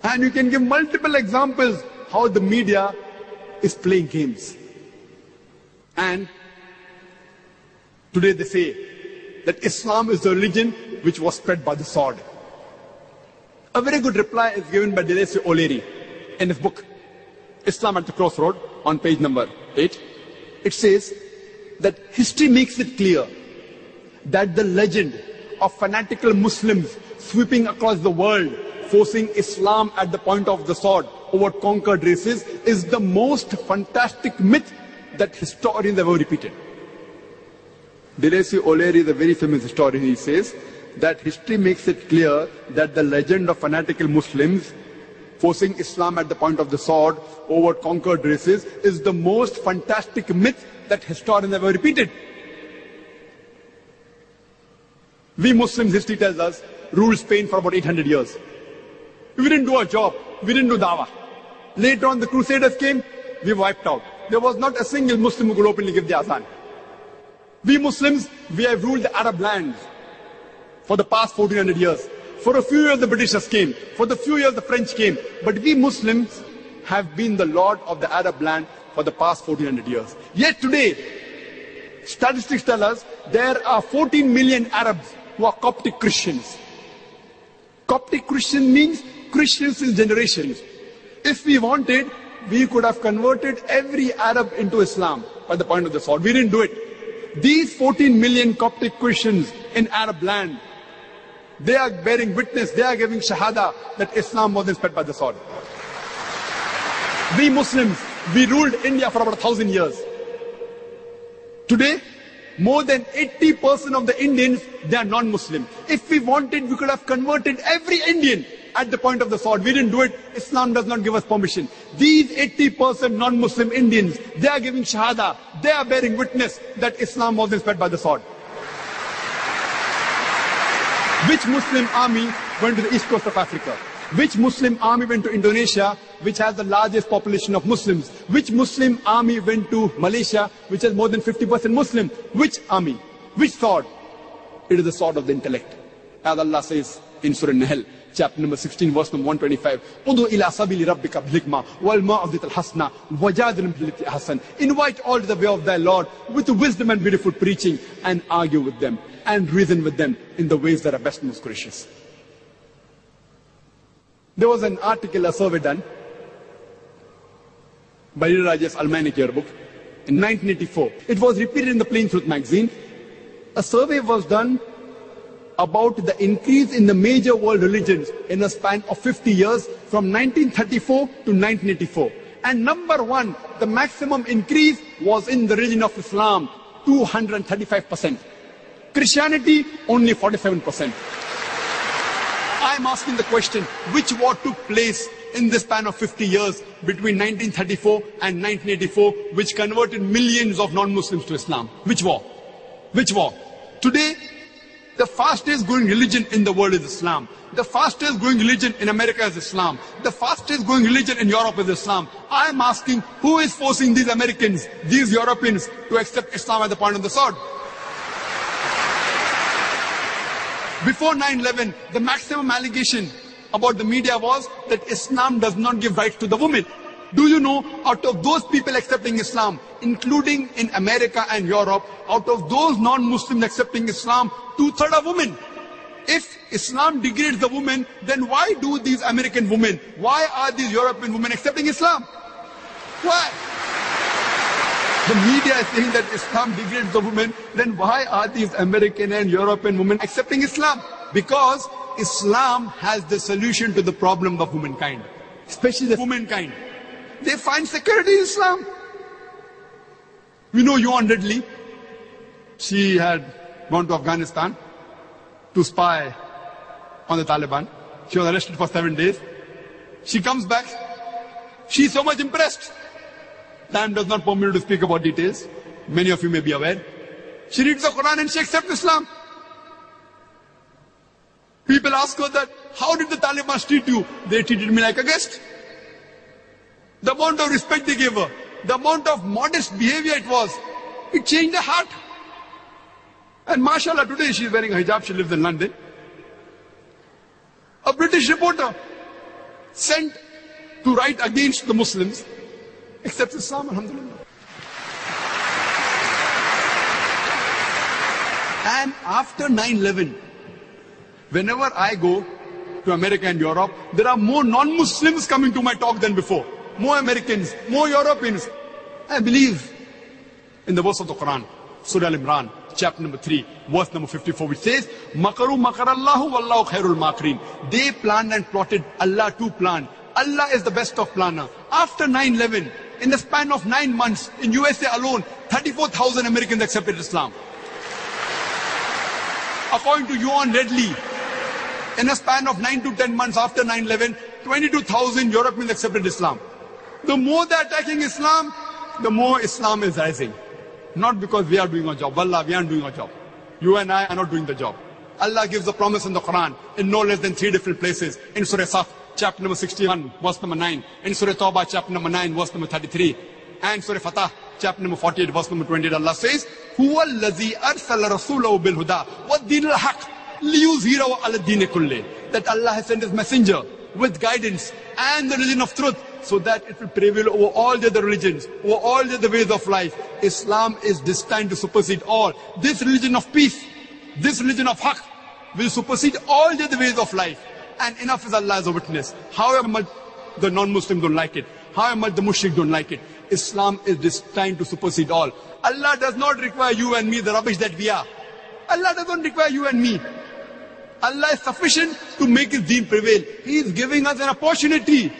And you can give multiple examples how the media is playing games. And today they say that Islam is the religion which was spread by the sword. A very good reply is given by Delacy O'Leary in his book, Islam at the Crossroad, on page number 8. It says that history makes it clear that the legend of fanatical Muslims sweeping across the world, forcing Islam at the point of the sword over conquered races, is the most fantastic myth that historians have ever repeated. Delacy O'Leary is a very famous historian. He says that history makes it clear that the legend of fanatical Muslims forcing Islam at the point of the sword over conquered races is the most fantastic myth that historians have ever repeated. We Muslims, history tells us, ruled Spain for about 800 years. We didn't do our job. We didn't do dawah. Later on, the Crusaders came, we wiped out. There was not a single Muslim who could openly give the azan. We Muslims, we have ruled the Arab lands for the past 1400 years. For a few years, the Britishers came. For the few years, the French came. But we Muslims have been the lord of the Arab land for the past 1400 years. Yet today, statistics tell us there are 14 million Arabs who are Coptic Christians. Coptic Christian means Christians in generations. If we wanted, we could have converted every Arab into Islam by the point of the sword. We didn't do it. These 14 million Coptic Christians in Arab land, they are bearing witness, they are giving shahada that Islam wasn't spread by the sword. We Muslims, we ruled India for about 1,000 years. Today, more than 80% of the Indians, they are non-Muslim. If we wanted, we could have converted every Indian at the point of the sword. We didn't do it. Islam does not give us permission. These 80% non-Muslim Indians, they are giving shahada. They are bearing witness that Islam wasn't spread by the sword. Which Muslim army went to the east coast of Africa? Which Muslim army went to Indonesia, which has the largest population of Muslims? Which Muslim army went to Malaysia, which has more than 50% Muslim? Which army? Which sword? It is the sword of the intellect. As Allah says in Surah Nahl, chapter number 16, verse number 125. Udu ila sabili rabbika bil-hikma wal ma'azitil hasna wajadilhum billati ahsan. Invite all to the way of thy Lord with wisdom and beautiful preaching, and argue with them and reason with them in the ways that are best and most gracious. There was an article, a survey done by Rajesh Almanik yearbook in 1984. It was repeated in the Plain Truth magazine. A survey was done about the increase in the major world religions in a span of 50 years from 1934 to 1984. And number one, the maximum increase was in the religion of Islam, 235%. Christianity, only 47%. I'm asking the question, which war took place in the span of 50 years between 1934 and 1984, which converted millions of non-Muslims to Islam? Which war? Which war? Today, the fastest growing religion in the world is Islam. The fastest growing religion in America is Islam. The fastest growing religion in Europe is Islam. I'm asking, who is forcing these Americans, these Europeans, to accept Islam at the point of the sword? Before 9/11, the maximum allegation about the media was that Islam does not give rights to the woman. Do you know, out of those people accepting Islam, including in America and Europe, out of those non-Muslims accepting Islam, 2/3 are women. If Islam degrades the woman, then why do these American women, why are these European women accepting Islam? Why? The media is saying that Islam degrades the woman, then why are these American and European women accepting Islam? Because Islam has the solution to the problem of womankind, especially the womankind. They find security in Islam. We know Yuan Ridley. She had gone to Afghanistan to spy on the Taliban. She was arrested for 7 days. She comes back. She's so much impressed. Time does not permit me to speak about details. Many of you may be aware. She reads the Quran and she accepts Islam. People ask her that, how did the Taliban treat you? They treated me like a guest. The amount of respect they gave her, the amount of modest behavior it was, it changed her heart. And mashallah, today she is wearing a hijab, she lives in London. A British reporter sent to write against the Muslims except Islam, alhamdulillah. And after 9/11, whenever I go to America and Europe, there are more non-Muslims coming to my talk than before. More Americans, more Europeans. I believe in the verse of the Quran, Surah Al-Imran, chapter number 3, verse number 54, which says, Makaru makarallahu wallahu khairul makirin. They planned and plotted, Allah too planned. Allah is the best of planner. After 9/11, in the span of 9 months, in USA alone, 34,000 Americans accepted Islam. According to Johan Redley, in a span of 9 to 10 months after 9/11, 22,000 Europeans accepted Islam. The more they are attacking Islam, the more Islam is rising. Not because we are doing our job. Wallah, we aren't doing our job. You and I are not doing the job. Allah gives a promise in the Quran in no less than 3 different places. In Surah Saf, chapter number 61, verse number 9. In Surah Tawbah, chapter number 9, verse number 33. And Surah Fatah, chapter number 48, verse number 28. Allah says, Huwa allazi arsala rasulahu bil huda wa dinil haq liyuzhirahu ala dini kulli. That Allah has sent His messenger with guidance and the religion of truth, so that it will prevail over all the other religions, over all the other ways of life. Islam is destined to supersede all. This religion of peace, this religion of haqq, will supersede all the other ways of life. And enough is Allah as a witness. However much the non-Muslims don't like it, however much the mushrik don't like it, Islam is destined to supersede all. Allah does not require you and me, the rubbish that we are. Allah doesn't require you and me. Allah is sufficient to make His deen prevail. He is giving us an opportunity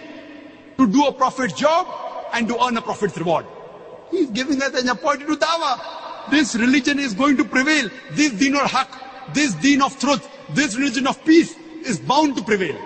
to do a prophet's job and to earn a prophet's reward. He is giving us an opportunity to dawah. This religion is going to prevail. This deen of haqq, this deen of truth, this religion of peace is bound to prevail.